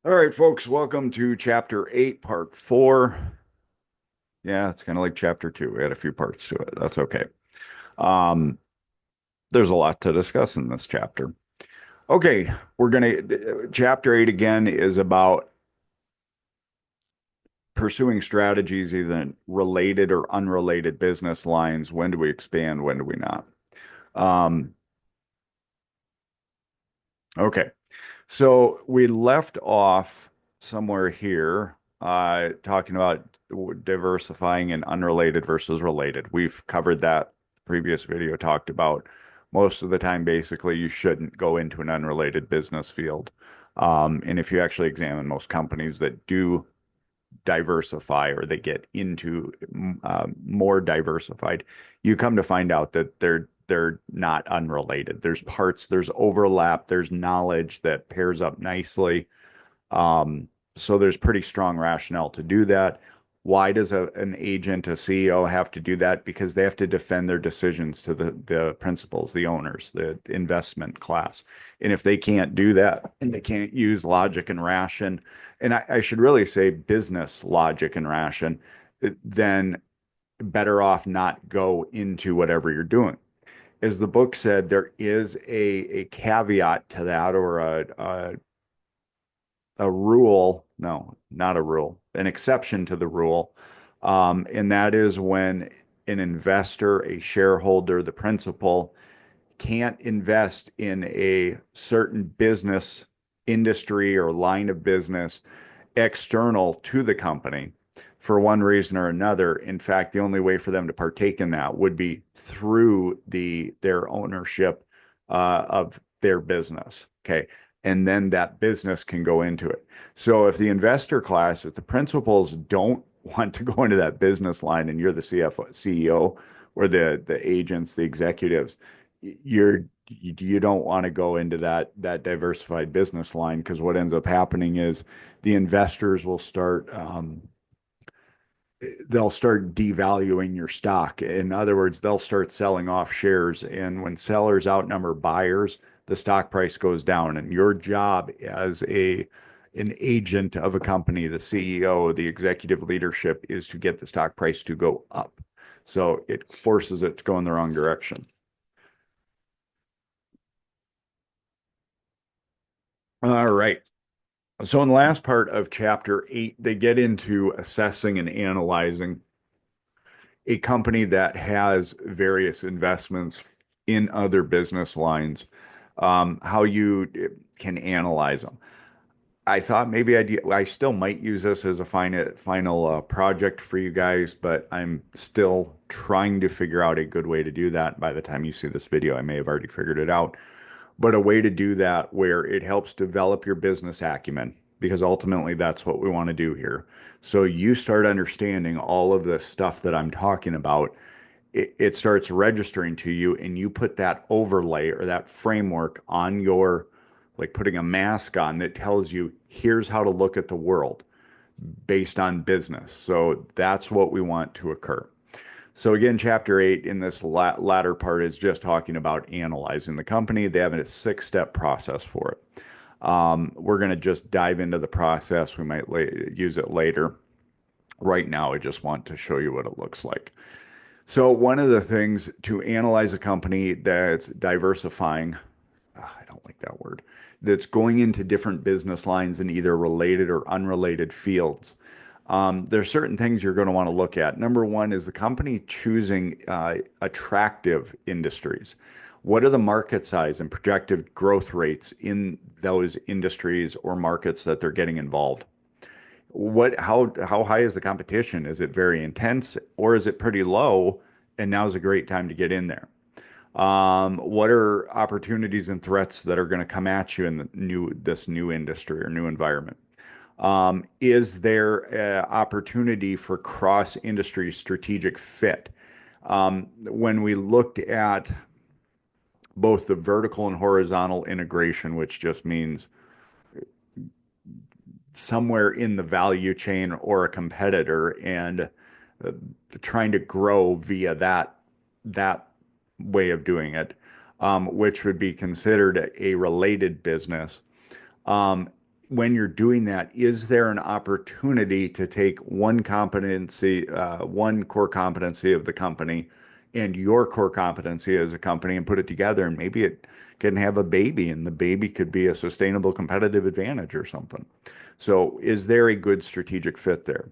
All right, folks, welcome to Chapter 8, Part 4. Yeah, it's kind of like Chapter 2. We had a few parts to it. That's okay. Um, there's a lot to discuss in this chapter. Okay, Chapter 8 again is about pursuing strategies, either related or unrelated business lines. When do we expand? When do we not? Um, okay. So we left off somewhere here, talking about diversifying and unrelated versus related. We've covered that previous video, talked about most of the time, basically, you shouldn't go into an unrelated business field. And if you actually examine most companies that do diversify or they get into more diversified, you come to find out that they're not unrelated. There's overlap, there's knowledge that pairs up nicely. So there's pretty strong rationale to do that. Why does an agent, a CEO have to do that? Because they have to defend their decisions to the principals, the owners, the investment class. And if they can't do that and they can't use logic and ration, and I should really say business logic and ration, then better off not go into whatever you're doing. As the book said, there is a caveat to that, or a rule, no, not a rule, an exception to the rule. And that is when an investor, a shareholder, the principal can't invest in a certain business, industry, or line of business external to the company for one reason or another. In fact, the only way for them to partake in that would be through their ownership of their business. Okay. And then that business can go into it. So if the investor class, if the principals don't want to go into that business line and you're the CFO, CEO, or the agents, the executives, you don't want to go into that diversified business line, because what ends up happening is the investors will they'll start devaluing your stock. In other words, they'll start selling off shares. And when sellers outnumber buyers, the stock price goes down. And your job as an agent of a company, the CEO, the executive leadership, is to get the stock price to go up. So it forces it to go in the wrong direction. All right. So in the last part of chapter 8, they get into assessing and analyzing a company that has various investments in other business lines, how you can analyze them. I thought maybe I still might use this as a final project for you guys, but I'm still trying to figure out a good way to do that. By the time you see this video, I may have already figured it out, but a way to do that where it helps develop your business acumen, because ultimately that's what we want to do here. So you start understanding all of the stuff that I'm talking about. It starts registering to you, and you put that overlay or that framework on your, like putting a mask on that tells you here's how to look at the world based on business. So that's what we want to occur. So again, chapter 8 in this latter part is just talking about analyzing the company. They have a 6-step process for it. We're going to just dive into the process. We might use it later. Right now, I just want to show you what it looks like. So one of the things to analyze a company that's diversifying, I don't like that word, that's going into different business lines in either related or unrelated fields. There's certain things you're going to want to look at. Number one is the company choosing attractive industries. What are the market size and projected growth rates in those industries or markets that they're getting involved? How high is the competition? Is it very intense, or is it pretty low? And now's a great time to get in there. What are opportunities and threats that are going to come at you in this new industry or new environment? Is there opportunity for cross-industry strategic fit? When we looked at both the vertical and horizontal integration, which just means somewhere in the value chain or a competitor, and uh, trying to grow via that way of doing it, which would be considered a related business. Um, when you're doing that, is there an opportunity to take one core competency of the company and your core competency as a company and put it together, and maybe it can have a baby, and the baby could be a sustainable competitive advantage or something. So, is there a good strategic fit there?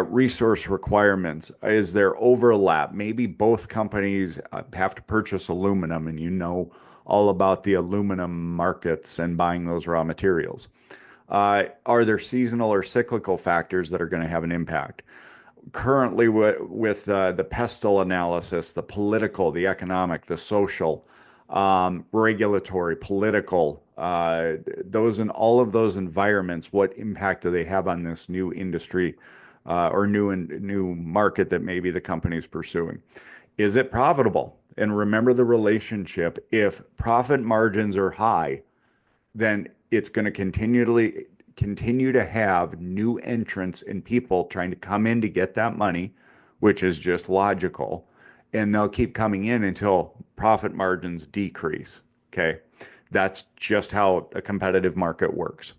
Resource requirements. Is there overlap? Maybe both companies have to purchase aluminum, and you know all about the aluminum markets and buying those raw materials. Are there seasonal or cyclical factors that are going to have an impact? Currently, with the pestle analysis, the political, the economic, the social, regulatory, political, those in all of those environments, what impact do they have on this new industry or new market that maybe the company is pursuing? Is it profitable? And remember the relationship. If profit margins are high, then it's going to continue to have new entrants and people trying to come in to get that money, which is just logical. And they'll keep coming in until profit margins decrease. Okay. That's just how a competitive market works.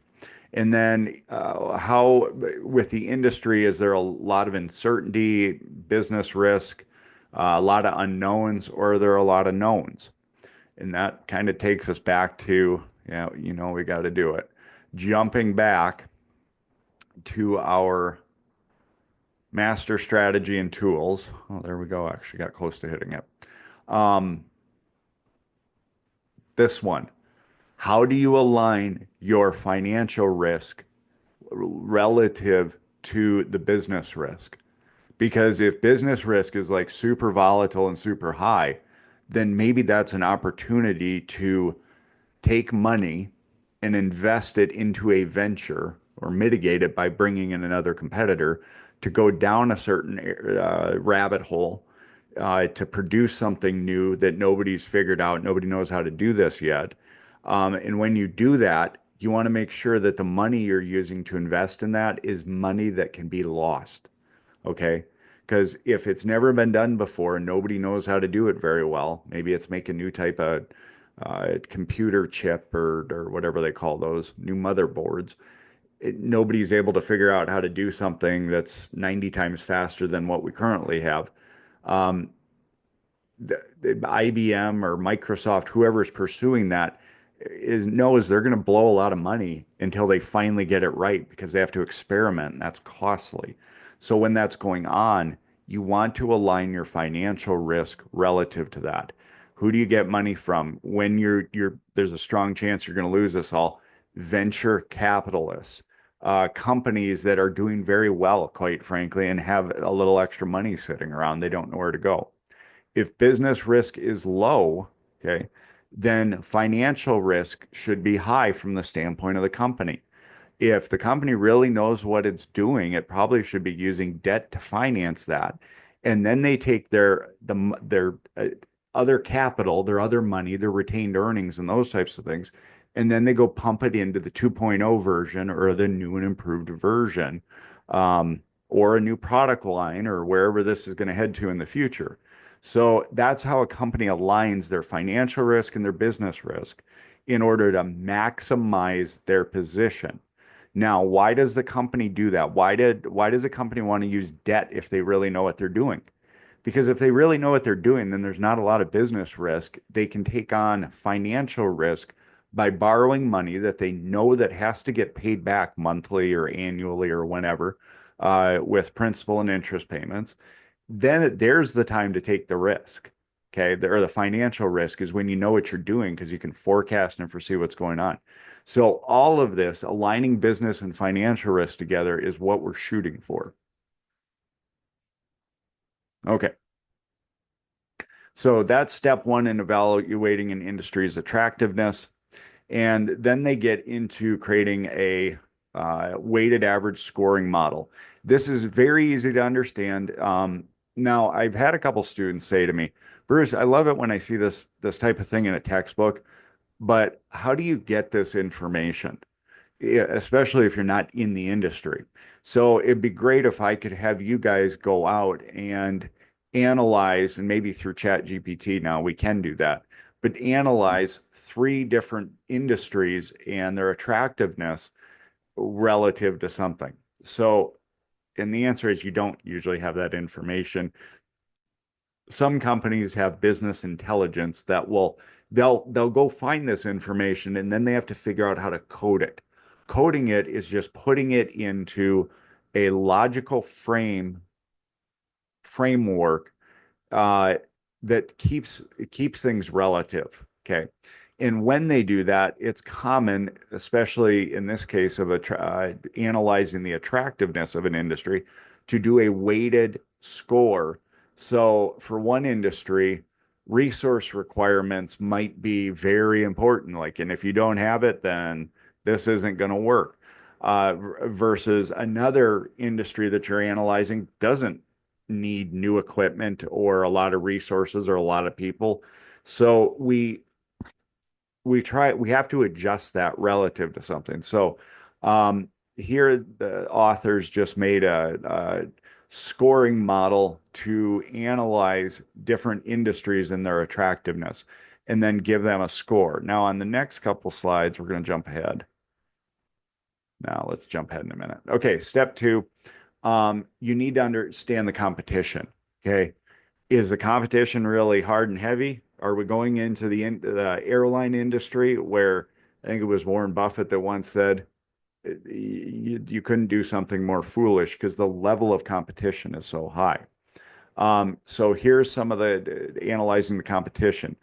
And then, how with the industry, is there a lot of uncertainty, business risk, a lot of unknowns, or are there a lot of knowns? And that kind of takes us back to, yeah, we got to do it. Jumping back to our master strategy and tools. Oh, there we go. Actually got close to hitting it. Um, this one. How do you align your financial risk relative to the business risk? Because if business risk is like super volatile and super high, then maybe that's an opportunity to take money and invest it into a venture or mitigate it by bringing in another competitor to go down a certain rabbit hole to produce something new that nobody's figured out. Nobody knows how to do this yet. And when you do that, you want to make sure that the money you're using to invest in that is money that can be lost. Okay. Because if it's never been done before and nobody knows how to do it very well, maybe it's make a new type of computer chip or whatever they call those new motherboards. Nobody's able to figure out how to do something that's 90 times faster than what we currently have. Um, the IBM or Microsoft, whoever's pursuing that, knows they're going to blow a lot of money until they finally get it right because they have to experiment, and that's costly. So when that's going on, you want to align your financial risk relative to that. Who do you get money from when there's a strong chance you're going to lose this all? Venture capitalists, companies that are doing very well, quite frankly, and have a little extra money sitting around. They don't know where to go. If business risk is low, okay, then financial risk should be high from the standpoint of the company. If the company really knows what it's doing, it probably should be using debt to finance that. And then they take their other capital, their other money, their retained earnings and those types of things, and then they go pump it into the 2.0 version or the new and improved version, or a new product line or wherever this is going to head to in the future. So that's how a company aligns their financial risk and their business risk in order to maximize their position. Now, why does the company do that? Why does a company want to use debt if they really know what they're doing? Because if they really know what they're doing, then there's not a lot of business risk. They can take on financial risk by borrowing money that they know that has to get paid back monthly or annually or whenever, with principal and interest payments. Then there's the time to take the risk. Okay. Or the financial risk is when you know what you're doing because you can forecast and foresee what's going on. So all of this, aligning business and financial risk together, is what we're shooting for. Okay. So that's step one in evaluating an industry's attractiveness. And then they get into creating a weighted average scoring model. This is very easy to understand. Now, I've had a couple students say to me, Bruce, I love it when I see this type of thing in a textbook, but how do you get this information? Yeah, especially if you're not in the industry. So it'd be great if I could have you guys go out and analyze, and maybe through Chat GPT now we can do that, but analyze three different industries and their attractiveness relative to something. So, and the answer is you don't usually have that information. Some companies have business intelligence that will they'll go find this information and then they have to figure out how to code it. Coding it is just putting it into a logical framework uh, that keeps things relative. Okay. And when they do that, it's common, especially in this case of analyzing the attractiveness of an industry, to do a weighted score. So for one industry, resource requirements might be very important. Like, and if you don't have it, then this isn't going to work. Versus another industry that you're analyzing doesn't need new equipment or a lot of resources or a lot of people. So we have to adjust that relative to something. So here the authors just made a scoring model to analyze different industries and their attractiveness and then give them a score. Now on the next couple slides, we're going to jump ahead. Now let's jump ahead in a minute. Okay, step two, you need to understand the competition. Okay. Is the competition really hard and heavy? Are we going into the airline industry where I think it was Warren Buffett that once said you couldn't do something more foolish because the level of competition is so high. So here's some of the analyzing the competition.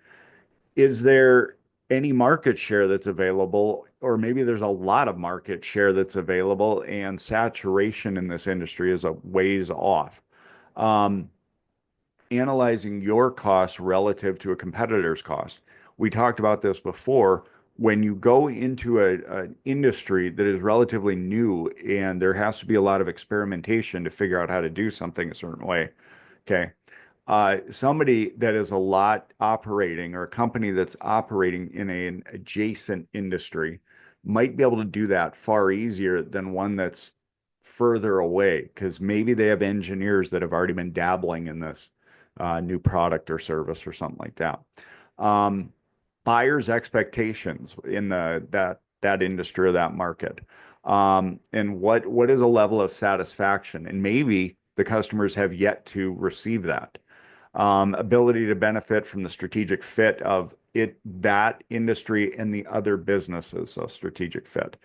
Is there any market share that's available, or maybe there's a lot of market share that's available, and saturation in this industry is a ways off? Um, Analyzing your costs relative to a competitor's cost. We talked about this before. When you go into an industry that is relatively new and there has to be a lot of experimentation to figure out how to do something a certain way, okay, somebody that is a lot operating or a company that's operating in an adjacent industry might be able to do that far easier than one that's further away because maybe they have engineers that have already been dabbling in this new product or service or something like that. Um, Buyers' expectations in that industry or that market, and what is a level of satisfaction, and maybe the customers have yet to receive that ability to benefit from the strategic fit of that industry and the other businesses. So strategic fit,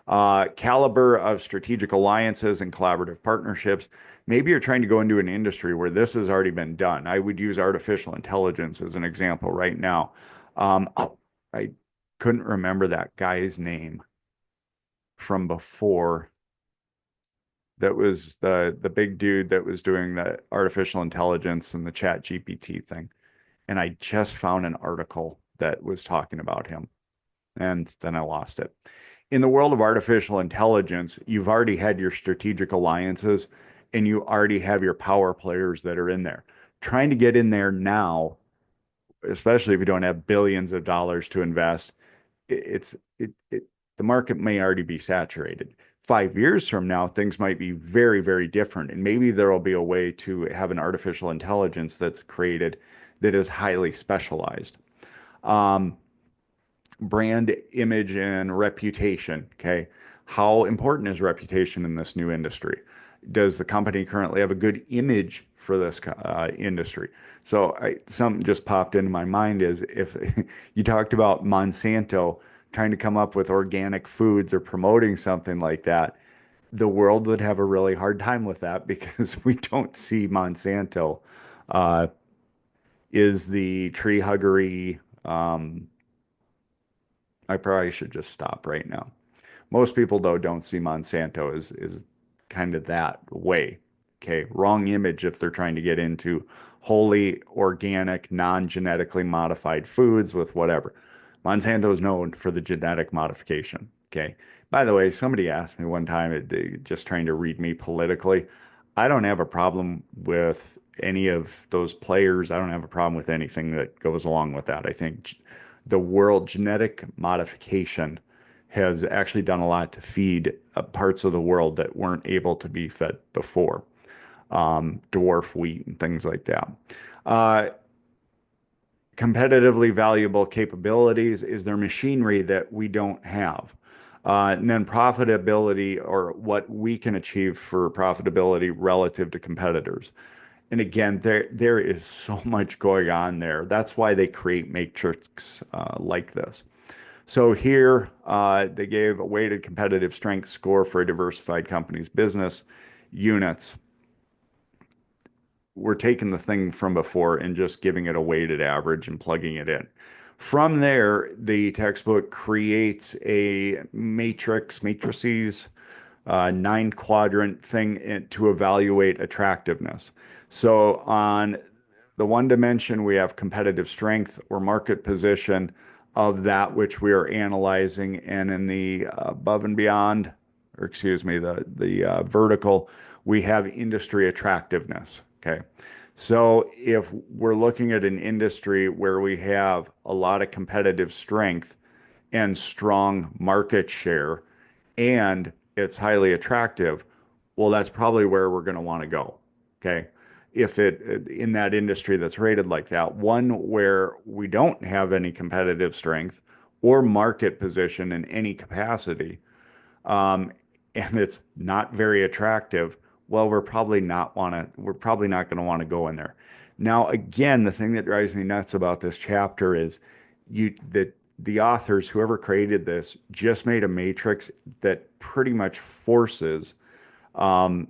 caliber of strategic alliances and collaborative partnerships. Maybe you're trying to go into an industry where this has already been done. I would use artificial intelligence as an example right now. Oh, I couldn't remember that guy's name from before. That was the big dude that was doing the artificial intelligence and the chat GPT thing. And I just found an article that was talking about him, and then I lost it. In the world of artificial intelligence, you've already had your strategic alliances and you already have your power players that are in there. Trying to get in there now, especially if you don't have billions of dollars to invest, it the market may already be saturated. 5 years from now, things might be very, very different. And maybe there will be a way to have an artificial intelligence that's created that is highly specialized. Um, Brand image and reputation. Okay. How important is reputation in this new industry? Does the company currently have a good image for this industry? So something just popped into my mind is if you talked about Monsanto trying to come up with organic foods or promoting something like that, the world would have a really hard time with that because we don't see Monsanto uh, is the tree huggery. I probably should just stop right now. Most people, though, don't see Monsanto as kind of that way. Okay, wrong image if they're trying to get into wholly organic, non-genetically modified foods with whatever. Monsanto is known for the genetic modification. Okay. By the way, somebody asked me one time, just trying to read me politically. I don't have a problem with any of those players. I don't have a problem with anything that goes along with that. I think the world genetic modification has actually done a lot to feed parts of the world that weren't able to be fed before, dwarf wheat and things like that. Uh, Competitively valuable capabilities is there machinery that we don't have. And then profitability, or what we can achieve for profitability relative to competitors. And again, there is so much going on there. That's why they create matrix like this. So here, they gave a weighted competitive strength score for a diversified company's business units. We're taking the thing from before and just giving it a weighted average and plugging it in. From there, the textbook creates a matrices, nine quadrant thing to evaluate attractiveness. So on the one dimension, we have competitive strength or market position of that which we are analyzing, and in the above and beyond, or excuse me, the vertical, we have industry attractiveness. Okay. So if we're looking at an industry where we have a lot of competitive strength and strong market share, and it's highly attractive, well, that's probably where we're going to want to go. Okay. If it in that industry that's rated like that, one where we don't have any competitive strength or market position in any capacity, um, and it's not very attractive, well, we're probably not going to want to go in there. Now, again, the thing that drives me nuts about this chapter is the authors, whoever created this, just made a matrix that pretty much forces um,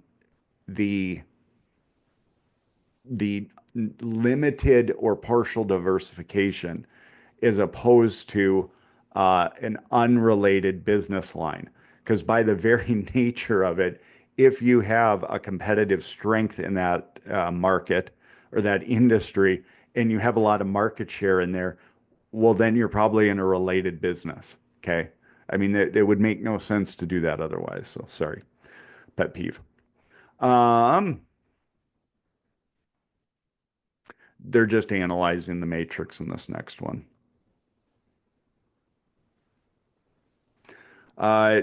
the the limited or partial diversification as opposed to an unrelated business line. Because by the very nature of it, if you have a competitive strength in that market or that industry and you have a lot of market share in there, well, then you're probably in a related business. Okay. I mean, it would make no sense to do that otherwise. So sorry, pet peeve. Um, they're just analyzing the matrix in this next one. Uh,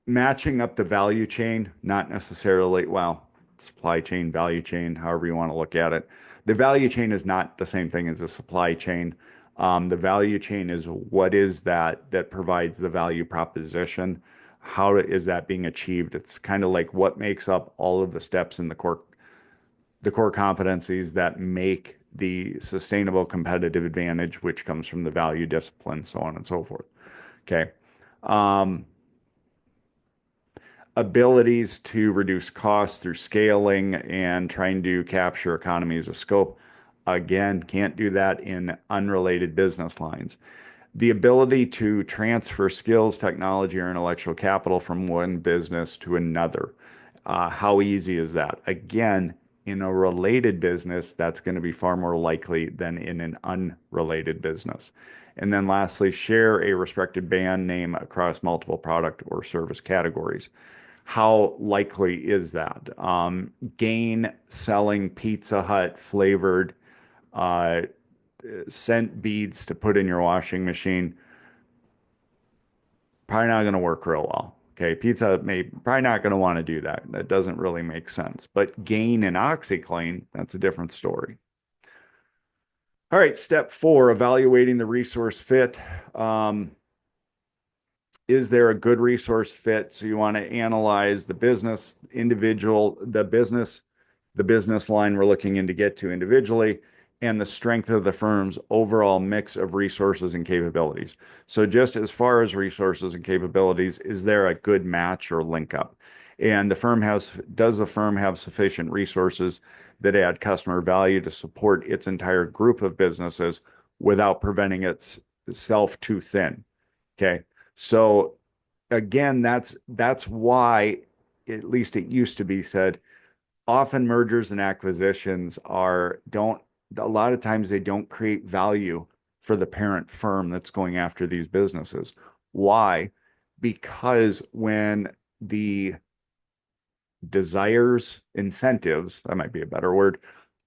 Matching up the value chain, not necessarily, well, supply chain, value chain, however you want to look at it. The value chain is not the same thing as the supply chain. The value chain is what is that provides the value proposition. How is that being achieved? It's kind of like what makes up all of the steps in the core competencies that make the sustainable competitive advantage, which comes from the value discipline, so on and so forth. Okay. Um, Abilities to reduce costs through scaling and trying to capture economies of scope. Again, can't do that in unrelated business lines. The ability to transfer skills, technology, or intellectual capital from one business to another. How easy is that? Again, in a related business, that's going to be far more likely than in an unrelated business. And then lastly, share a respected brand name across multiple product or service categories. How likely is that? Gain selling Pizza Hut flavored uh, scent beads to put in your washing machine, probably not going to work real well. Okay, Pizza Hut may probably not going to want to do that. That doesn't really make sense. But Gain and OxyClean, that's a different story. All right, step four, evaluating the resource fit. Is there a good resource fit? So you want to analyze the business, the business line we're looking in to get to individually, and the strength of the firm's overall mix of resources and capabilities. So just as far as resources and capabilities, is there a good match or link up? And does the firm have sufficient resources that add customer value to support its entire group of businesses without preventing itself too thin? Okay. So again, that's why, at least it used to be said, often mergers and acquisitions are don't a lot of times they don't create value for the parent firm that's going after these businesses. Why? Because when the desires, incentives, that might be a better word,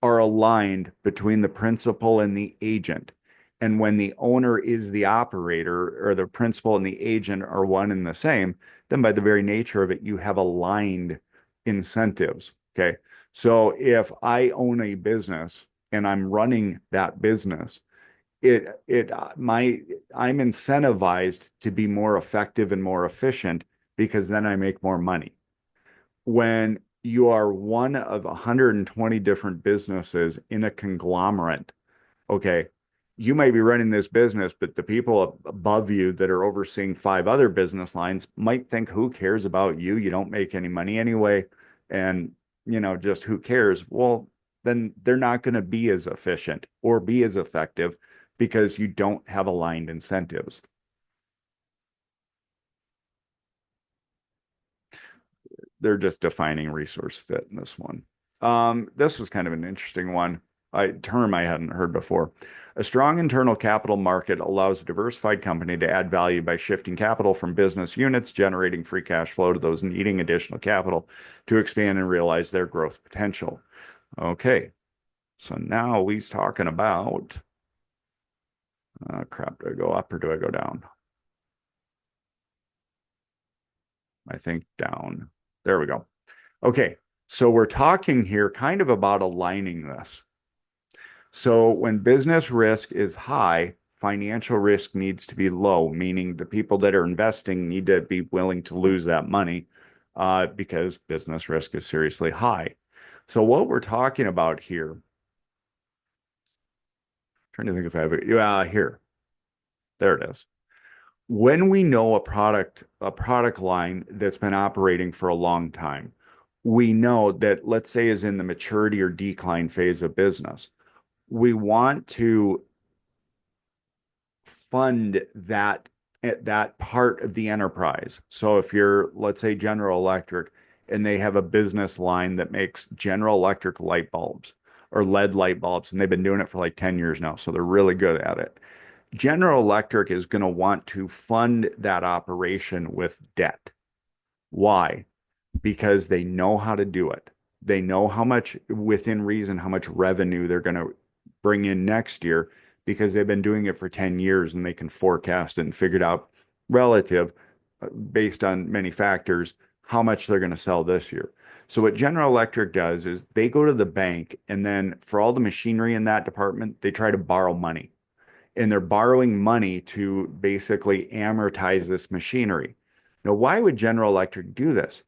are aligned between the principal and the agent. And when the owner is the operator or the principal and the agent are one and the same, then by the very nature of it, you have aligned incentives. Okay. So if I own a business and I'm running that business, I'm incentivized to be more effective and more efficient because then I make more money. When you are one of 120 different businesses in a conglomerate, okay, you may be running this business, but the people above you that are overseeing five other business lines might think, who cares about you? You don't make any money anyway. And, just who cares? Well, then they're not going to be as efficient or be as effective because you don't have aligned incentives. They're just defining resource fit in this one. This was kind of an interesting one, term I hadn't heard before. A strong internal capital market allows a diversified company to add value by shifting capital from business units, generating free cash flow to those needing additional capital to expand and realize their growth potential. Okay, so now he's talking about, crap, do I go up or do I go down? I think down. There we go. Okay, so we're talking here kind of about aligning this. So when business risk is high, financial risk needs to be low, meaning the people that are investing need to be willing to lose that money because business risk is seriously high. So what we're talking about here, trying to think if I have it, here, there it is. When we know a product line that's been operating for a long time, we know that, let's say, is in the maturity or decline phase of business. We want to fund that part of the enterprise. So if you're, let's say, General Electric, and they have a business line that makes General Electric light bulbs or LED light bulbs, and they've been doing it for like 10 years now, so they're really good at it. General Electric is going to want to fund that operation with debt. Why? Because they know how to do it. They know how much, within reason, how much revenue they're going to bring in next year because they've been doing it for 10 years and they can forecast and figure it out relative based on many factors how much they're going to sell this year. So what General Electric does is they go to the bank and then for all the machinery in that department, they try to borrow money and they're borrowing money to basically amortize this machinery. Now, why would General Electric do this?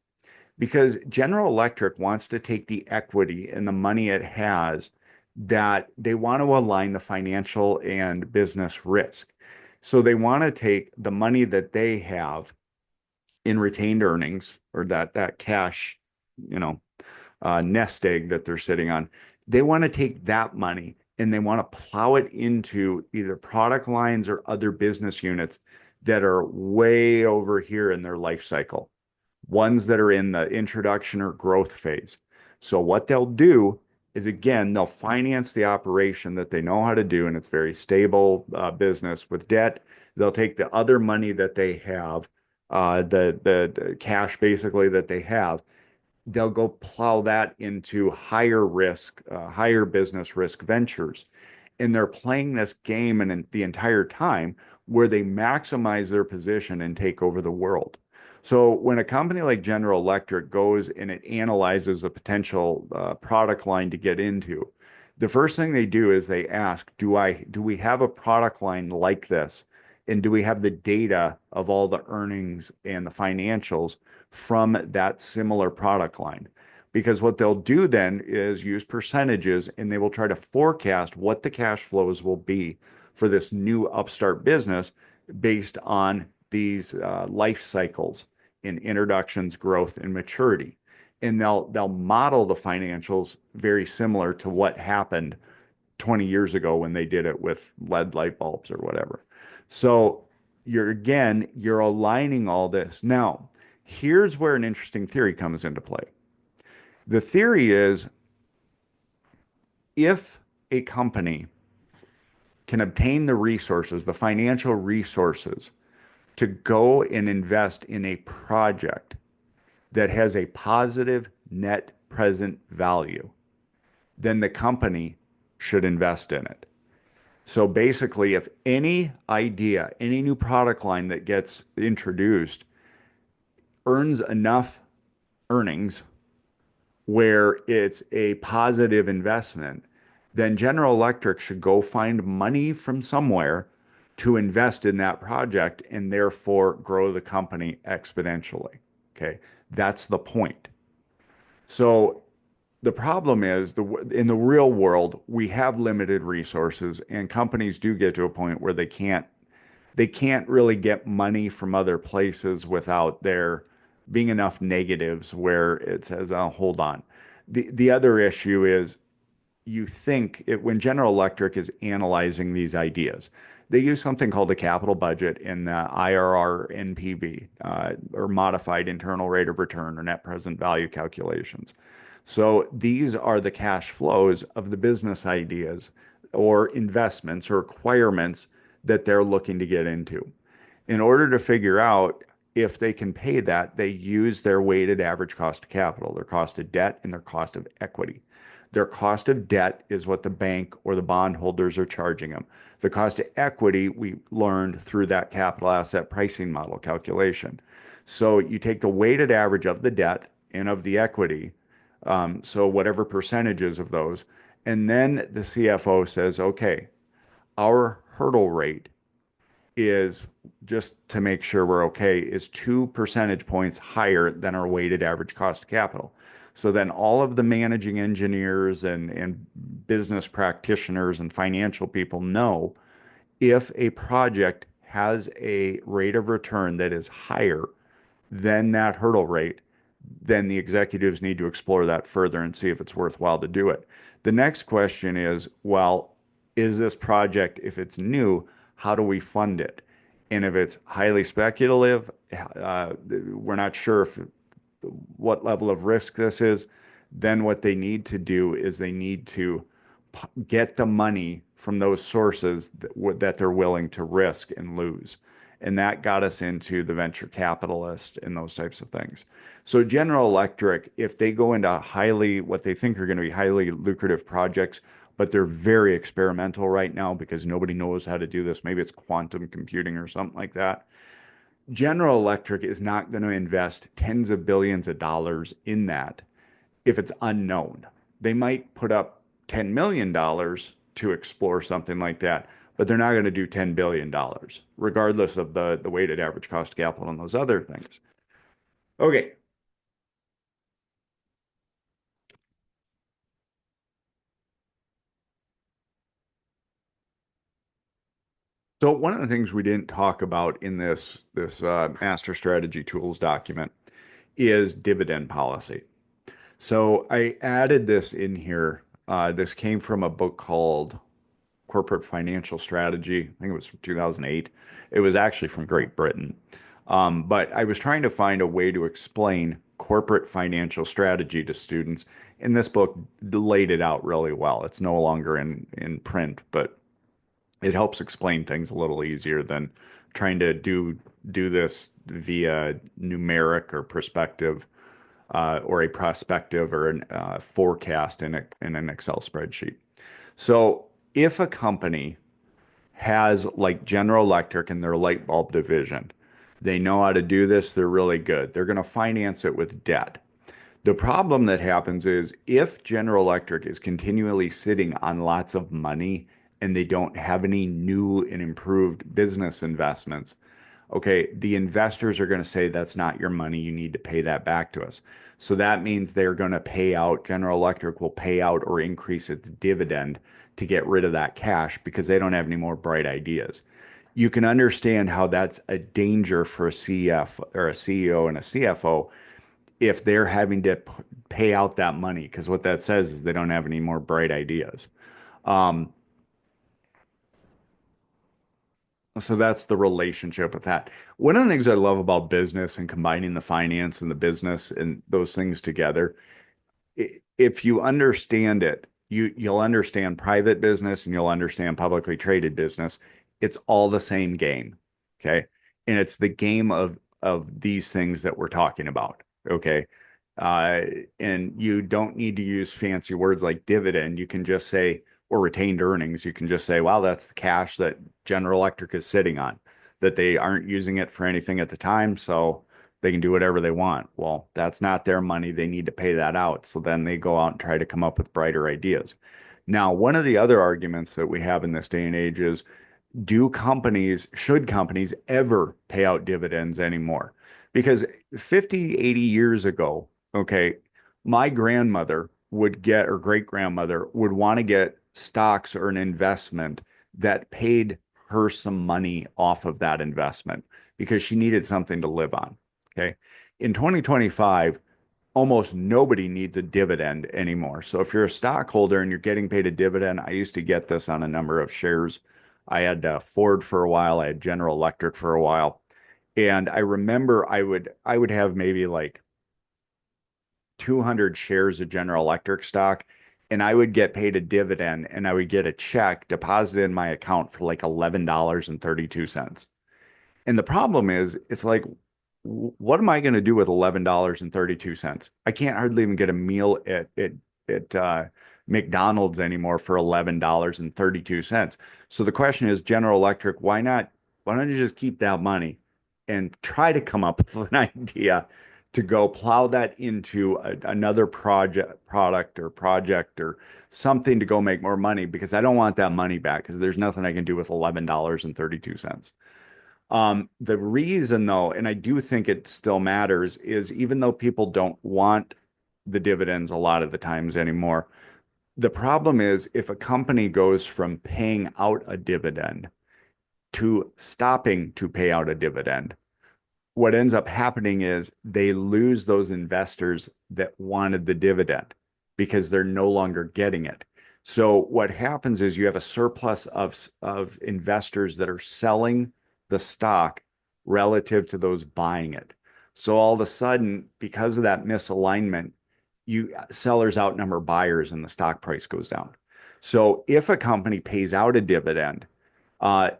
Because General Electric wants to take the equity and the money it has that they want to align the financial and business risk. So they want to take the money that they have in retained earnings or that cash, you know, nest egg that they're sitting on. They want to take that money and they want to plow it into either product lines or other business units that are way over here in their life cycle, ones that are in the introduction or growth phase. So what they'll do is, again, they'll finance the operation that they know how to do, and it's very stable business with debt. They'll take the other money that they have, the cash basically that they have, they'll go plow that into higher risk, higher business risk ventures. And they're playing this game and the entire time where they maximize their position and take over the world. So when a company like General Electric goes and it analyzes a potential product line to get into, the first thing they do is they ask, do we have a product line like this? And do we have the data of all the earnings and the financials from that similar product line? Because what they'll do then is use percentages and they will try to forecast what the cash flows will be for this new upstart business based on these life cycles in introductions, growth, and maturity. And they'll model the financials very similar to what happened 20 years ago when they did it with LED light bulbs or whatever. So you're aligning all this. Now, here's where an interesting theory comes into play. The theory is if a company can obtain the resources, the financial resources to go and invest in a project that has a positive net present value, then the company should invest in it. So basically, if any idea, any new product line that gets introduced earns enough earnings where it's a positive investment, then General Electric should go find money from somewhere to invest in that project and therefore grow the company exponentially. Okay, that's the point. So the problem is in the real world, we have limited resources and companies do get to a point where they can't really get money from other places without there being enough negatives where it says, "Oh, hold on." The other issue is you think it when General Electric is analyzing these ideas, they use something called a capital budget in the IRR NPV, or modified internal rate of return or net present value calculations. So these are the cash flows of the business ideas or investments or requirements that they're looking to get into. In order to figure out if they can pay that, they use their weighted average cost of capital, their cost of debt, and their cost of equity. Their cost of debt is what the bank or the bondholders are charging them. The cost of equity we learned through that capital asset pricing model calculation. So you take the weighted average of the debt and of the equity, so whatever percentages of those, and then the CFO says, okay, our hurdle rate is just to make sure we're okay, is 2 percentage points higher than our weighted average cost of capital. So then all of the managing engineers and business practitioners and financial people know if a project has a rate of return that is higher than that hurdle rate, then the executives need to explore that further and see if it's worthwhile to do it. The next question is, well, is this project, if it's new, how do we fund it? And if it's highly speculative, we're not sure what level of risk this is, then what they need to do is they need to get the money from those sources that they're willing to risk and lose. And that got us into the venture capitalist and those types of things. So General Electric, if they go into what they think are going to be highly lucrative projects, but they're very experimental right now because nobody knows how to do this. Maybe it's quantum computing or something like that. General Electric is not going to invest tens of billions of dollars in that if it's unknown. They might put up $10 million to explore something like that, but they're not going to do $10 billion, regardless of the weighted average cost of capital and those other things. Okay. So one of the things we didn't talk about in this master strategy tools document is dividend policy. So I added this in here. This came from a book called Corporate Financial Strategy. I think it was from 2008. It was actually from Great Britain. But I was trying to find a way to explain corporate financial strategy to students, and this book laid it out really well. It's no longer in print, but it helps explain things a little easier than trying to do this via numeric or perspective, or a prospective or a forecast in an Excel spreadsheet. So if a company has like General Electric in their light bulb division, they know how to do this, they're really good. They're going to finance it with debt. The problem that happens is if General Electric is continually sitting on lots of money and they don't have any new and improved business investments, okay, the investors are going to say that's not your money. You need to pay that back to us. So that means they're going to pay out, General Electric will pay out or increase its dividend to get rid of that cash because they don't have any more bright ideas. You can understand how that's a danger for a CF or a CEO and a CFO if they're having to pay out that money, because what that says is they don't have any more bright ideas. Um, so that's the relationship with that. One of the things I love about business and combining the finance and the business and those things together, if you understand it, you'll understand private business and you'll understand publicly traded business. It's all the same game, okay? And it's the game of these things that we're talking about, okay? Uh, and you don't need to use fancy words like dividend. You can just say, or retained earnings. You can just say, wow, that's the cash that General Electric is sitting on, that they aren't using it for anything at the time. So they can do whatever they want. Well, that's not their money. They need to pay that out. So then they go out and try to come up with brighter ideas. Now, one of the other arguments that we have in this day and age is should companies ever pay out dividends anymore? Because 50, 80 years ago, okay, my grandmother would get, or great grandmother would want to get stocks or an investment that paid her some money off of that investment because she needed something to live on. Okay. In 2025, almost nobody needs a dividend anymore. So if you're a stockholder and you're getting paid a dividend, I used to get this on a number of shares. I had Ford for a while, I had General Electric for a while, and I remember I would have maybe like 200 shares of General Electric stock, and I would get paid a dividend, and I would get a check deposited in my account for like $11.32. And the problem is, it's like, what am I going to do with $11.32? I can't hardly even get a meal at McDonald's anymore for $11.32. So the question is, General Electric, why not? Why don't you just keep that money and try to come up with an idea to go plow that into another product or project or something to go make more money because I don't want that money back because there's nothing I can do with $11.32. The reason though, and I do think it still matters, is even though people don't want the dividends a lot of the times anymore, the problem is if a company goes from paying out a dividend to stopping to pay out a dividend, what ends up happening is they lose those investors that wanted the dividend because they're no longer getting it. So what happens is you have a surplus of investors that are selling the stock relative to those buying it. So all of a sudden, because of that misalignment, you sellers outnumber buyers and the stock price goes down. So if a company pays out a dividend,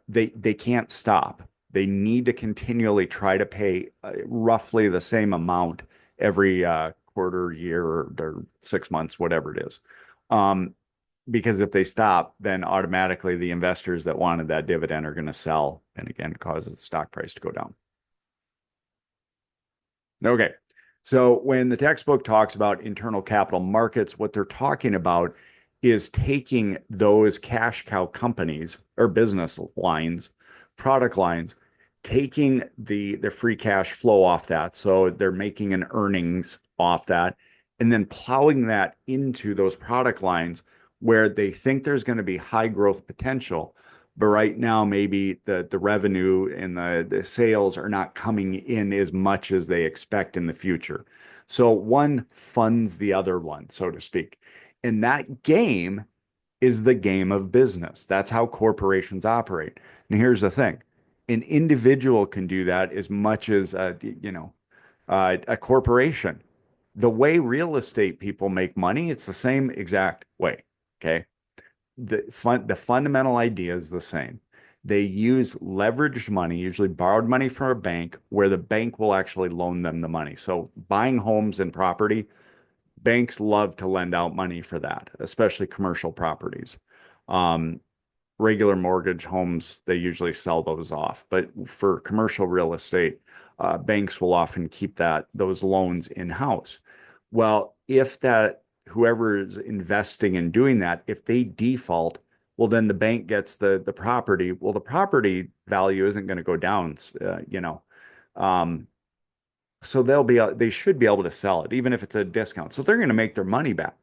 they can't stop. They need to continually try to pay roughly the same amount every quarter, year, or 6 months, whatever it is. Um, because if they stop, then automatically the investors that wanted that dividend are going to sell, and again, causes the stock price to go down. Okay. So when the textbook talks about internal capital markets, what they're talking about is taking those cash cow companies or business lines, product lines, taking the free cash flow off that. So they're making an earnings off that, and then plowing that into those product lines where they think there's going to be high growth potential. But right now, maybe the revenue and the sales are not coming in as much as they expect in the future. So one funds the other one, so to speak. And that game is the game of business. That's how corporations operate. And here's the thing, an individual can do that as much as a corporation. The way real estate people make money, it's the same exact way. Okay, the fundamental idea is the same. They use leveraged money, usually borrowed money from a bank, where the bank will actually loan them the money. So buying homes and property, banks love to lend out money for that, especially commercial properties. Um, Regular mortgage homes, they usually sell those off. But for commercial real estate, banks will often keep those loans in-house. Well, if that whoever is investing in doing that, if they default, well, then the bank gets the property. Well, the property value isn't going to go down, you know. Um, so they should be able to sell it, even if it's a discount. So they're going to make their money back.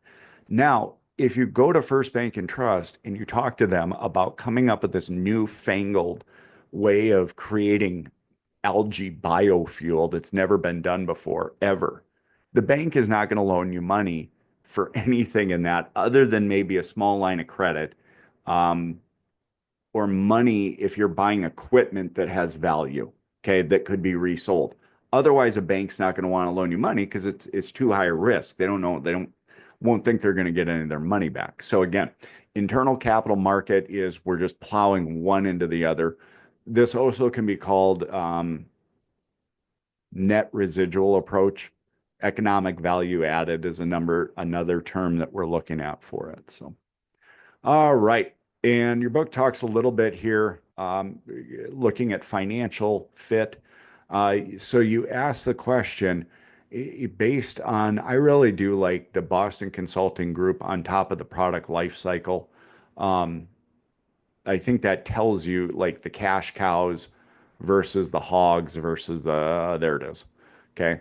Now, if you go to First Bank and Trust and you talk to them about coming up with this newfangled way of creating algae biofuel that's never been done before, ever, the bank is not going to loan you money for anything in that other than maybe a small line of credit, um, or money if you're buying equipment that has value, okay, that could be resold. Otherwise, a bank's not going to want to loan you money because it's too high a risk. They don't know, they don't won't think they're going to get any of their money back. So again, internal capital market is we're just plowing one into the other. This also can be called net residual approach. Economic value added is another term that we're looking at for it. So all right. And your book talks a little bit here, looking at financial fit. So you ask the question, Based on, I really do like the Boston Consulting Group on top of the product life cycle. Um, I think that tells you like the cash cows versus the hogs versus there it is. Okay.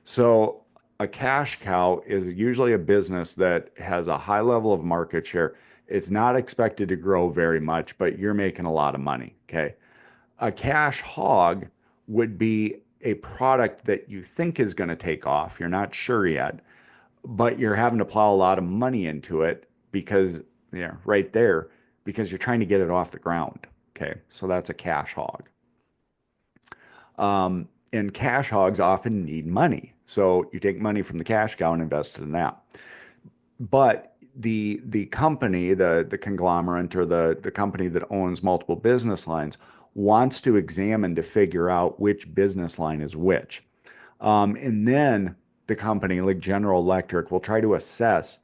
So a cash cow is usually a business that has a high level of market share. It's not expected to grow very much, but you're making a lot of money. Okay. A cash hog would be a product that you think is going to take off. You're not sure yet, but you're having to plow a lot of money into it because, yeah, right there, because you're trying to get it off the ground. Okay, so that's a cash hog. And cash hogs often need money. So you take money from the cash cow and invest it in that. But the company, the conglomerate or the company that owns multiple business lines wants to examine to figure out which business line is which. And then the company, like General Electric, will try to assess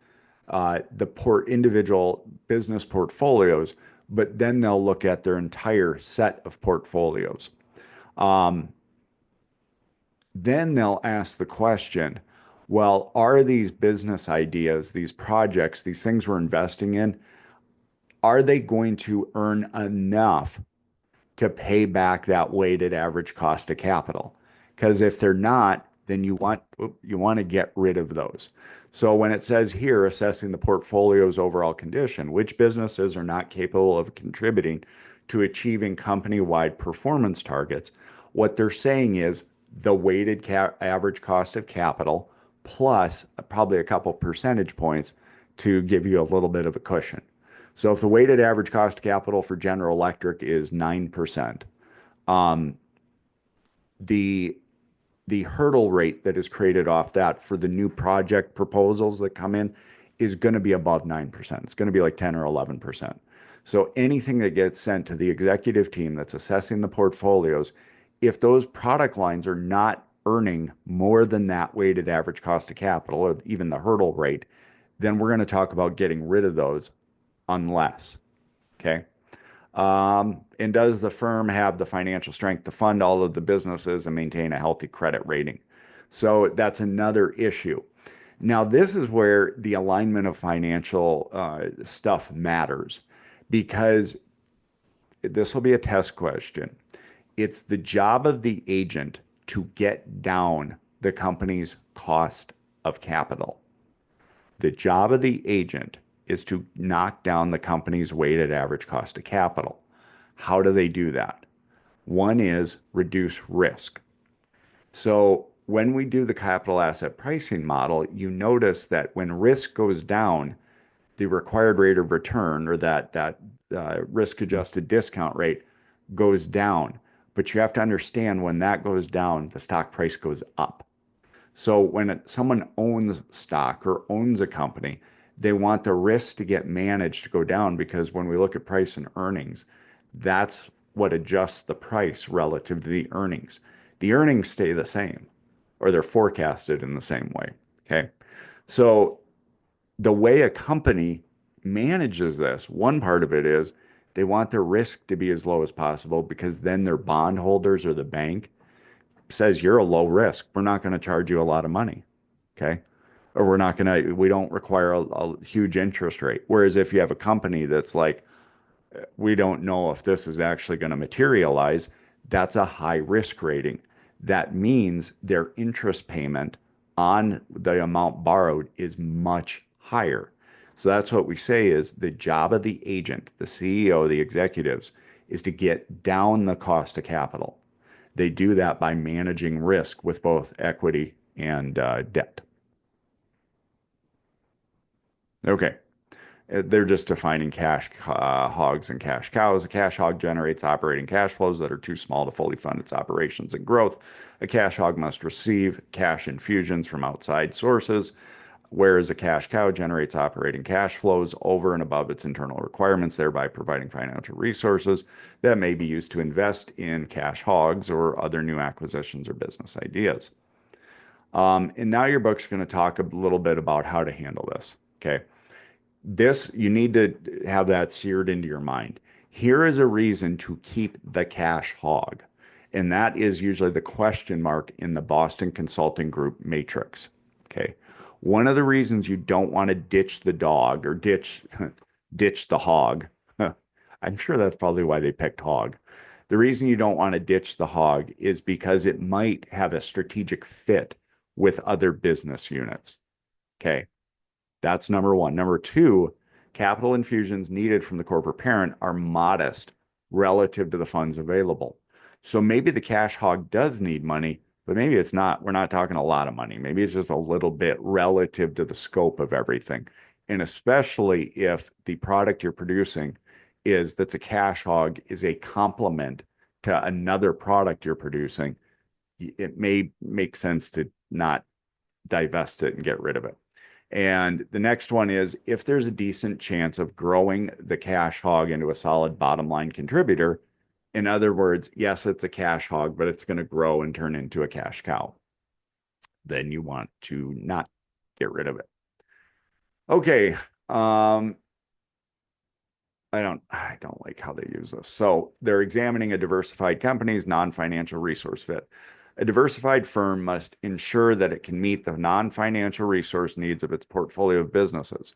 the individual business portfolios, but then they'll look at their entire set of portfolios. Um, then they'll ask the question, well, are these business ideas, these projects, these things we're investing in, are they going to earn enough to pay back that weighted average cost of capital? Because if they're not, then you want to get rid of those. So when it says here, assessing the portfolio's overall condition, which businesses are not capable of contributing to achieving company-wide performance targets, what they're saying is the weighted average cost of capital plus probably a couple percentage points to give you a little bit of a cushion. So if the weighted average cost of capital for General Electric is 9%, um, the the hurdle rate that is created off that for the new project proposals that come in is going to be above 9%. It's going to be like 10 or 11%. So anything that gets sent to the executive team that's assessing the portfolios, if those product lines are not earning more than that weighted average cost of capital or even the hurdle rate, then we're going to talk about getting rid of those unless, okay? And does the firm have the financial strength to fund all of the businesses and maintain a healthy credit rating? So that's another issue. Now, this is where the alignment of financial stuff matters because this will be a test question. It's the job of the agent to get down the company's cost of capital. The job of the agent is to knock down the company's weighted average cost of capital. How do they do that? One is reduce risk. So when we do the capital asset pricing model, you notice that when risk goes down, the required rate of return or that risk adjusted discount rate goes down. But you have to understand when that goes down, the stock price goes up. So when someone owns stock or owns a company, they want the risk to get managed to go down because when we look at price and earnings, that's what adjusts the price relative to the earnings. The earnings stay the same or they're forecasted in the same way. Okay. So the way a company manages this, one part of it is they want their risk to be as low as possible because then their bondholders or the bank says you're a low risk. We're not going to charge you a lot of money. Okay. Or we don't require a huge interest rate. Whereas if you have a company that's like, we don't know if this is actually going to materialize, that's a high risk rating. That means their interest payment on the amount borrowed is much higher. So that's what we say is the job of the agent, the CEO, the executives, is to get down the cost of capital. They do that by managing risk with both equity and debt. Okay. They're just defining cash hogs and cash cows. A cash hog generates operating cash flows that are too small to fully fund its operations and growth. A cash hog must receive cash infusions from outside sources, whereas a cash cow generates operating cash flows over and above its internal requirements, thereby providing financial resources that may be used to invest in cash hogs or other new acquisitions or business ideas. And now your book's going to talk a little bit about how to handle this. Okay. This, you need to have that seared into your mind. Here is a reason to keep the cash hog. And that is usually the question mark in the Boston Consulting Group matrix. Okay. One of the reasons you don't want to ditch the dog or ditch the hog. I'm sure that's probably why they picked hog. The reason you don't want to ditch the hog is because it might have a strategic fit with other business units. Okay. That's number one. Number two, capital infusions needed from the corporate parent are modest relative to the funds available. So maybe the cash hog does need money, but maybe it's not. We're not talking a lot of money. Maybe it's just a little bit relative to the scope of everything. And especially if the product you're producing is that's a cash hog is a complement to another product you're producing, it may make sense to not divest it and get rid of it. And the next one is if there's a decent chance of growing the cash hog into a solid bottom line contributor. In other words, yes, it's a cash hog, but it's going to grow and turn into a cash cow. Then you want to not get rid of it. Okay. I don't like how they use this. So they're examining a diversified company's non-financial resource fit. A diversified firm must ensure that it can meet the non-financial resource needs of its portfolio of businesses.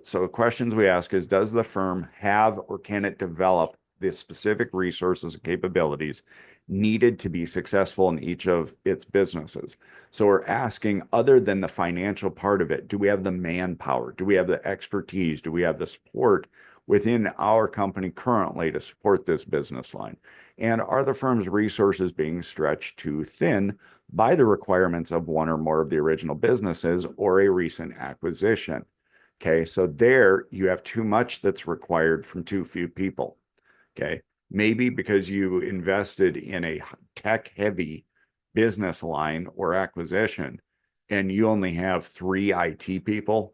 So questions we ask is, does the firm have or can it develop the specific resources and capabilities needed to be successful in each of its businesses? So we're asking, other than the financial part of it, do we have the manpower? Do we have the expertise? Do we have the support within our company currently to support this business line? And are the firm's resources being stretched too thin by the requirements of one or more of the original businesses or a recent acquisition? Okay, so there you have too much that's required from too few people. Okay, maybe because you invested in a tech heavy business line or acquisition and you only have three IT people,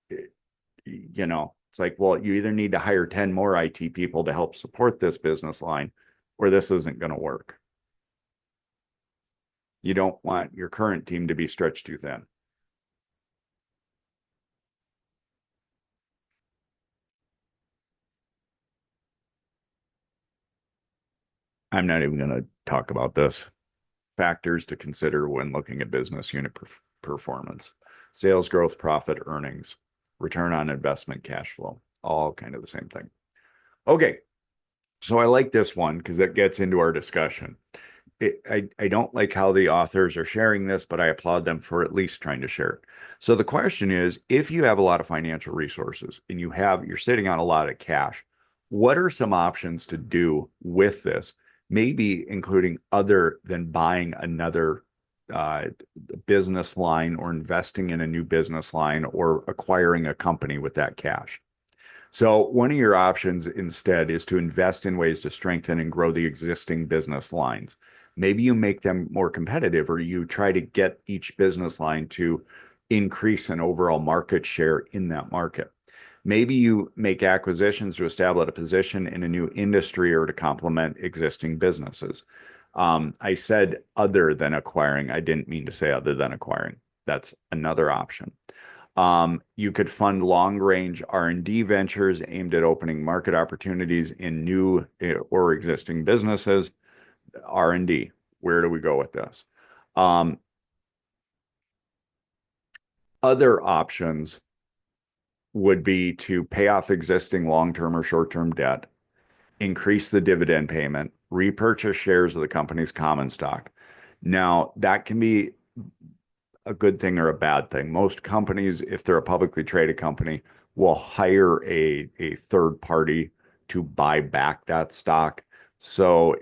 it's like, well, you either need to hire 10 more IT people to help support this business line or this isn't going to work. You don't want your current team to be stretched too thin. I'm not even going to talk about this. Factors to consider when looking at business unit performance: sales growth, profit, earnings, return on investment, cash flow, all kind of the same thing. Okay, so I like this one because it gets into our discussion. I don't like how the authors are sharing this, but I applaud them for at least trying to share it. So the question is, if you have a lot of financial resources and you're sitting on a lot of cash, what are some options to do with this? Maybe including other than buying another uh, business line or investing in a new business line or acquiring a company with that cash. So one of your options instead is to invest in ways to strengthen and grow the existing business lines. Maybe you make them more competitive or you try to get each business line to increase an overall market share in that market. Maybe you make acquisitions to establish a position in a new industry or to complement existing businesses. I said other than acquiring. I didn't mean to say other than acquiring. That's another option. You could fund long-range R&D ventures aimed at opening market opportunities in new or existing businesses. R&D, where do we go with this? Um, Other options would be to pay off existing long-term or short-term debt, increase the dividend payment, repurchase shares of the company's common stock. Now, that can be a good thing or a bad thing. Most companies, if they're a publicly traded company, will hire a third party to buy back that stock. So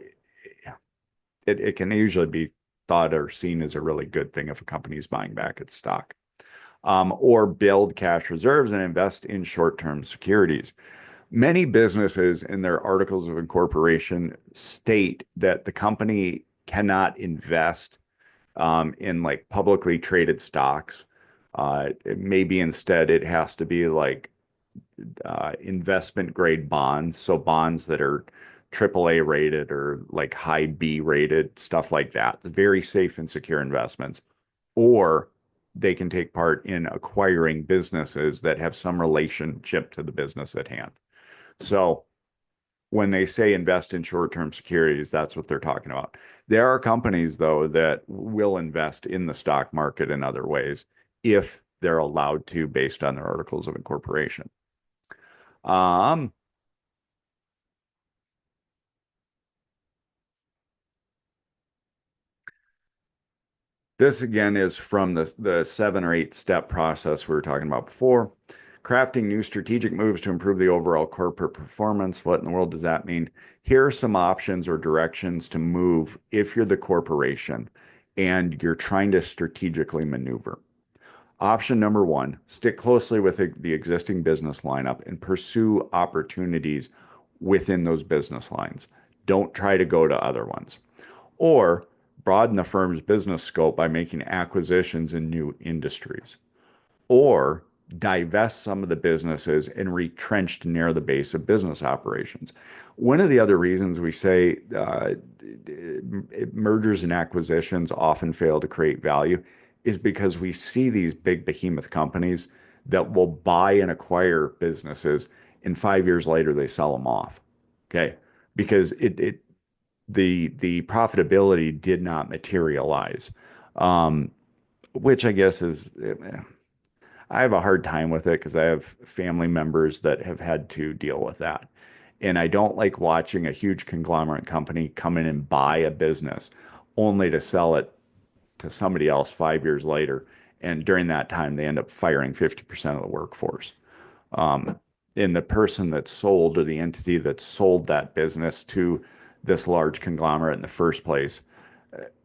it can usually be thought or seen as a really good thing if a company is buying back its stock. Or build cash reserves and invest in short-term securities. Many businesses in their articles of incorporation state that the company cannot invest in like publicly traded stocks. Maybe instead it has to be like investment grade bonds, so bonds that are AAA rated or like high B rated, stuff like that. Very safe and secure investments. Or they can take part in acquiring businesses that have some relationship to the business at hand. So when they say invest in short-term securities, that's what they're talking about. There are companies, though, that will invest in the stock market in other ways if they're allowed to based on their articles of incorporation. Um, This again is from the 7 or 8 step process we were talking about before. Crafting new strategic moves to improve the overall corporate performance. What in the world does that mean? Here are some options or directions to move if you're the corporation and you're trying to strategically maneuver. Option number one, stick closely with the existing business lineup and pursue opportunities within those business lines. Don't try to go to other ones. Or broaden the firm's business scope by making acquisitions in new industries. Or divest some of the businesses and retrench to narrow the base of business operations. One of the other reasons we say mergers and acquisitions often fail to create value is because we see these big behemoth companies that will buy and acquire businesses, and 5 years later they sell them off. Okay, because the profitability did not materialize, um, which I guess is I have a hard time with it because I have family members that have had to deal with that. And I don't like watching a huge conglomerate company come in and buy a business only to sell it to somebody else 5 years later. And during that time, they end up firing 50% of the workforce. Um, and the person that sold or the entity that sold that business to this large conglomerate in the first place,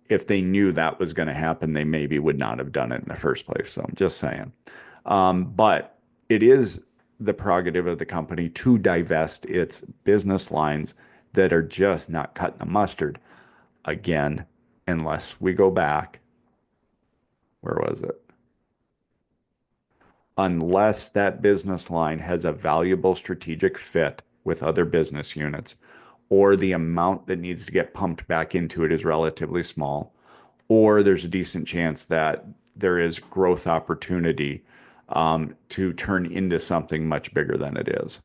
if they knew that was going to happen, they maybe would not have done it in the first place. So I'm just saying. But it is the prerogative of the company to divest its business lines that are just not cutting the mustard. Again, unless we go back, where was it? Unless that business line has a valuable strategic fit with other business units, or the amount that needs to get pumped back into it is relatively small, or there's a decent chance that there is growth opportunity to turn into something much bigger than it is.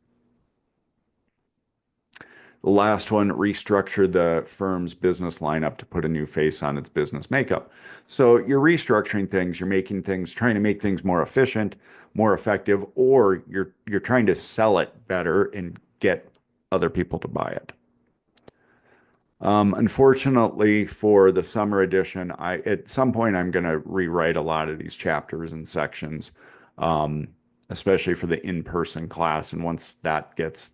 The last one, restructure the firm's business lineup to put a new face on its business makeup. So you're restructuring things, you're making things, trying to make things more efficient, more effective, or you're trying to sell it better and get other people to buy it. Unfortunately, for the summer edition, I at some point I'm going to rewrite a lot of these chapters and sections, um, especially for the in-person class. And once that gets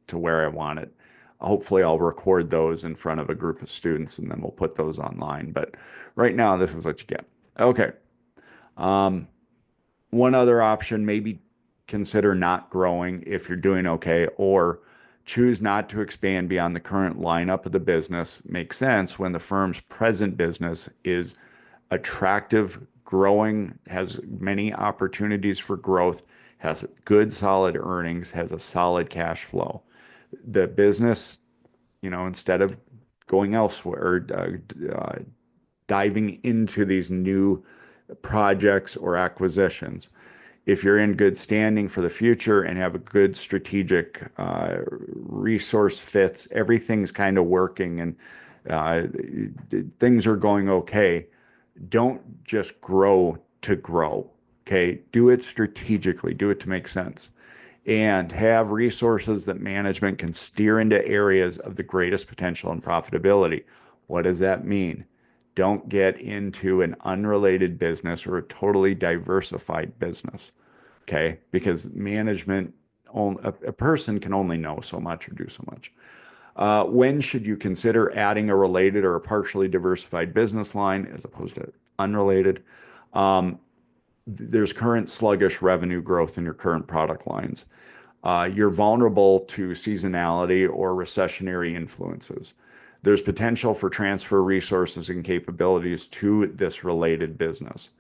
to where I want it, hopefully I'll record those in front of a group of students and then we'll put those online. But right now, this is what you get. Okay. Um, One other option, maybe consider not growing if you're doing okay, or choose not to expand beyond the current lineup of the business. Makes sense when the firm's present business is attractive, growing, has many opportunities for growth, has good solid earnings, has a solid cash flow. The business, instead of going elsewhere, diving into these new projects or acquisitions, if you're in good standing for the future and have a good strategic resource fits, everything's kind of working and uh, things are going okay. Don't just grow to grow. Okay. Do it strategically, do it to make sense, and have resources that management can steer into areas of the greatest potential and profitability. What does that mean? Don't get into an unrelated business or a totally diversified business. Okay. Because management, a person can only know so much or do so much. When should you consider adding a related or a partially diversified business line as opposed to unrelated? Um, there's current sluggish revenue growth in your current product lines. You're vulnerable to seasonality or recessionary influences. There's potential for transfer resources and capabilities to this related business.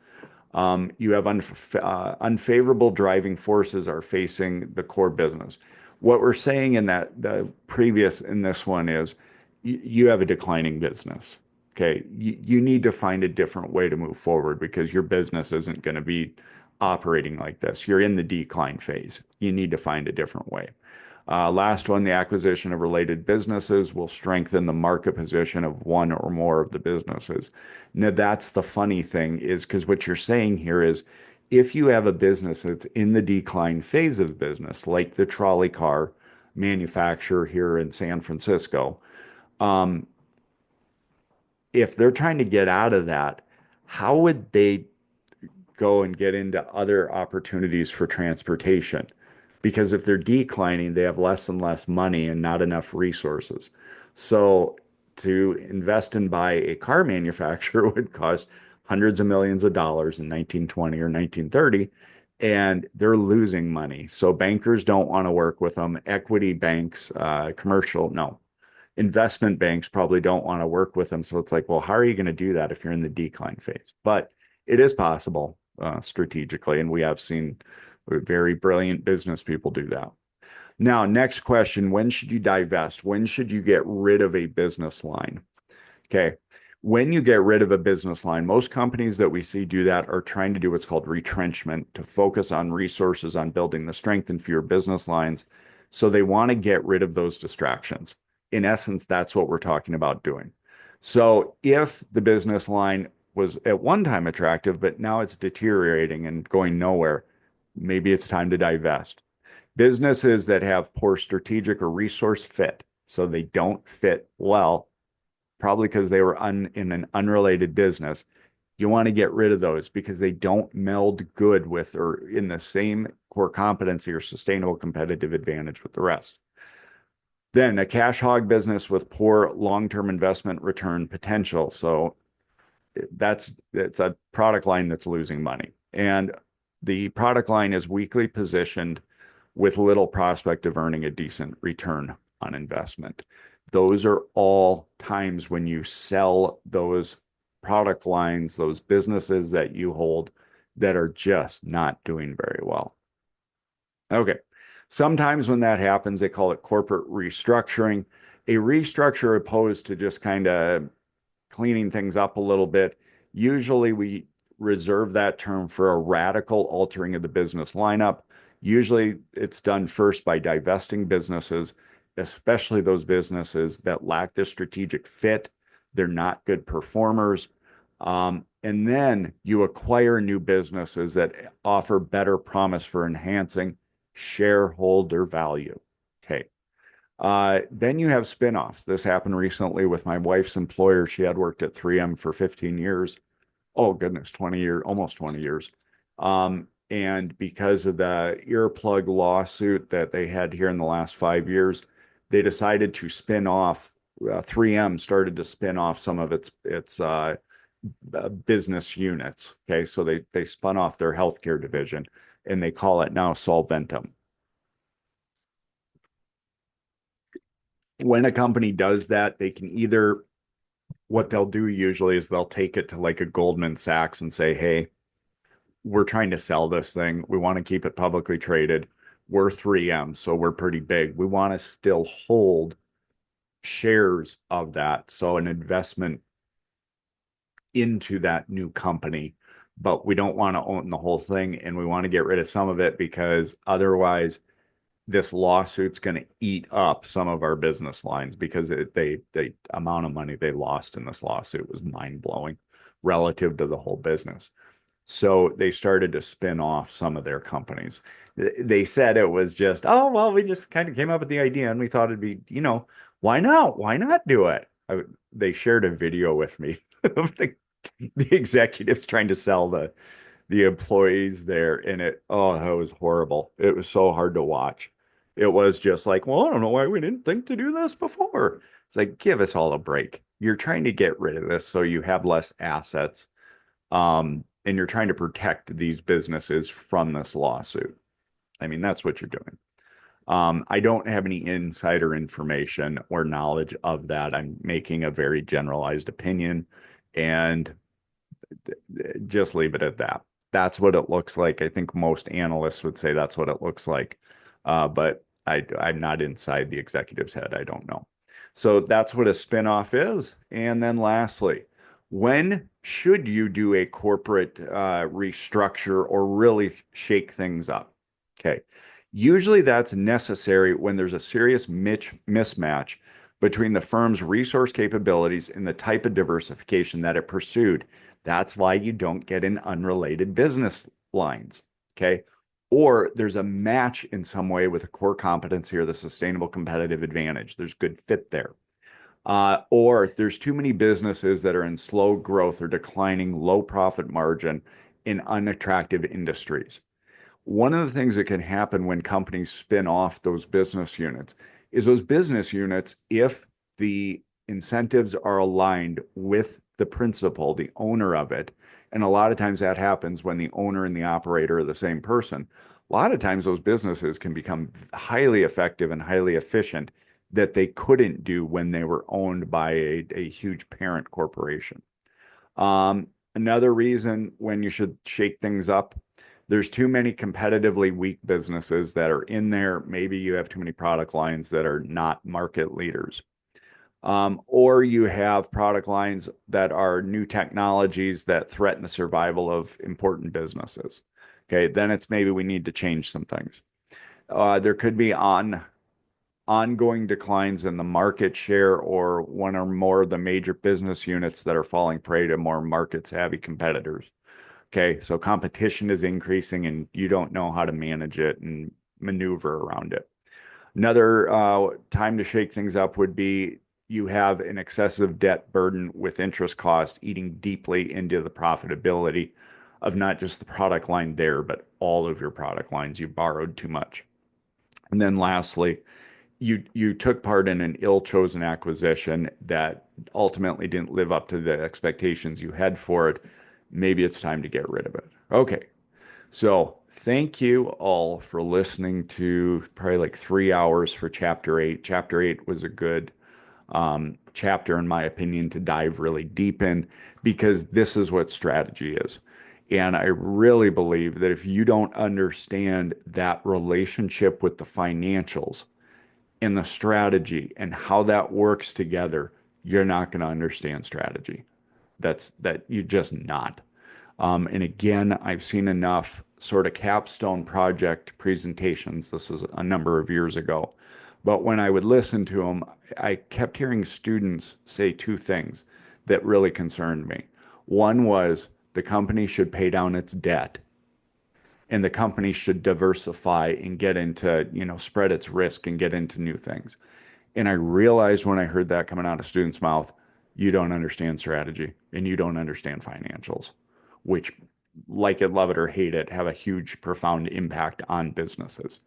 You have unfavorable driving forces are facing the core business. What we're saying in the previous in this one is you have a declining business. Okay. You need to find a different way to move forward because your business isn't going to be operating like this. You're in the decline phase. You need to find a different way. Last one, the acquisition of related businesses will strengthen the market position of one or more of the businesses. Now, that's the funny thing is because what you're saying here is if you have a business that's in the decline phase of business, like the trolley car manufacturer here in San Francisco, um, if they're trying to get out of that, how would they go and get into other opportunities for transportation? Because if they're declining, they have less and less money and not enough resources. So to invest and buy a car manufacturer would cost hundreds of millions of dollars in 1920 or 1930, and they're losing money. So bankers don't want to work with them. Equity banks, commercial, no, investment banks probably don't want to work with them. So it's like, well, how are you going to do that if you're in the decline phase? But it is possible strategically, and we have seen very brilliant business people do that. Now, next question, when should you divest? When should you get rid of a business line? Okay. When you get rid of a business line, most companies that we see do that are trying to do what's called retrenchment to focus on resources on building the strength and fewer business lines. So they want to get rid of those distractions. In essence, that's what we're talking about doing. So if the business line was at one time attractive, but now it's deteriorating and going nowhere, maybe it's time to divest. Businesses that have poor strategic or resource fit, so they don't fit well, probably because they were in an unrelated business. You want to get rid of those because they don't meld good with or in the same core competency or sustainable competitive advantage with the rest. Then a cash hog business with poor long-term investment return potential. So it's a product line that's losing money. And the product line is weakly positioned with little prospect of earning a decent return on investment. Those are all times when you sell those product lines, those businesses that you hold that are just not doing very well. Okay. Sometimes when that happens, they call it corporate restructuring. A restructure opposed to just kind of cleaning things up a little bit. Usually we reserve that term for a radical altering of the business lineup. Usually it's done first by divesting businesses, especially those businesses that lack the strategic fit. They're not good performers. And then you acquire new businesses that offer better promise for enhancing shareholder value. Okay. Then you have spinoffs. This happened recently with my wife's employer. She had worked at 3M for 15 years. Oh, goodness, 20 years, almost 20 years. And because of the earplug lawsuit that they had here in the last 5 years, they decided to spin off. 3M started to spin off some of its business units. Okay, so they spun off their healthcare division, and they call it now Solventum. When a company does that, they can either, what they'll do usually is they'll take it to like a Goldman Sachs and say, hey, we're trying to sell this thing. We want to keep it publicly traded. We're 3M, so we're pretty big. We want to still hold shares of that. So an investment into that new company, but we don't want to own the whole thing and we want to get rid of some of it because otherwise this lawsuit's going to eat up some of our business lines because the amount of money they lost in this lawsuit was mind-blowing relative to the whole business. So they started to spin off some of their companies. They said it was just, oh, well, we just kind of came up with the idea and we thought it'd be, why not? Why not do it? They shared a video with me of the executives trying to sell the employees there, and it was horrible. It was so hard to watch. It was just like, well, I don't know why we didn't think to do this before. It's like, give us all a break. You're trying to get rid of this so you have less assets. And you're trying to protect these businesses from this lawsuit. I mean, that's what you're doing. I don't have any insider information or knowledge of that. I'm making a very generalized opinion and just leave it at that. That's what it looks like. I think most analysts would say that's what it looks like. But I'm not inside the executive's head. I don't know. So that's what a spinoff is. And then lastly, when should you do a corporate restructure or really shake things up? Okay. Usually that's necessary when there's a serious mismatch between the firm's resource capabilities and the type of diversification that it pursued. That's why you don't get in unrelated business lines. Okay. Or there's a match in some way with a core competency or the sustainable competitive advantage. There's good fit there. Or there's too many businesses that are in slow growth or declining low profit margin in unattractive industries. One of the things that can happen when companies spin off those business units is those business units, if the incentives are aligned with the principal, the owner of it, and a lot of times that happens when the owner and the operator are the same person. A lot of times those businesses can become highly effective and highly efficient that they couldn't do when they were owned by a huge parent corporation. Another reason when you should shake things up, there's too many competitively weak businesses that are in there. Maybe you have too many product lines that are not market leaders. Or you have product lines that are new technologies that threaten the survival of important businesses. Okay, then it's maybe we need to change some things. There could be ongoing declines in the market share or one or more of the major business units that are falling prey to more market savvy competitors. Okay, so competition is increasing and you don't know how to manage it and maneuver around it. Another time to shake things up would be you have an excessive debt burden with interest cost eating deeply into the profitability of not just the product line there, but all of your product lines. You borrowed too much. And then lastly, you took part in an ill-chosen acquisition that ultimately didn't live up to the expectations you had for it. Maybe it's time to get rid of it. Okay. So thank you all for listening to probably like 3 hours for chapter 8. Chapter 8 was a good chapter, in my opinion, to dive really deep in because this is what strategy is. And I really believe that if you don't understand that relationship with the financials and the strategy and how that works together, you're not going to understand strategy. That you're just not. And again, I've seen enough sort of capstone project presentations. This was a number of years ago. But when I would listen to them, I kept hearing students say two things that really concerned me. One was the company should pay down its debt and the company should diversify and get into, spread its risk and get into new things. And I realized when I heard that coming out of students' mouth, you don't understand strategy and you don't understand financials, which, like it, love it, or hate it, have a huge, profound impact on businesses.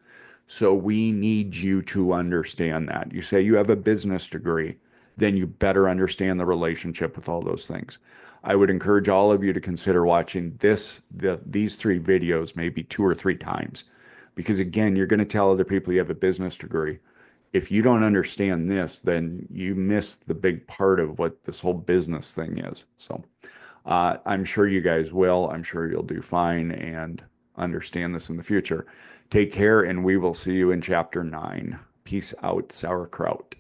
So we need you to understand that. You say you have a business degree, then you better understand the relationship with all those things. I would encourage all of you to consider watching these three videos maybe 2 or 3 times, because again, you're going to tell other people you have a business degree. If you don't understand this, then you miss the big part of what this whole business thing is. So I'm sure you guys will. I'm sure you'll do fine and understand this in the future. Take care, and we will see you in chapter 9. Peace out, sauerkraut.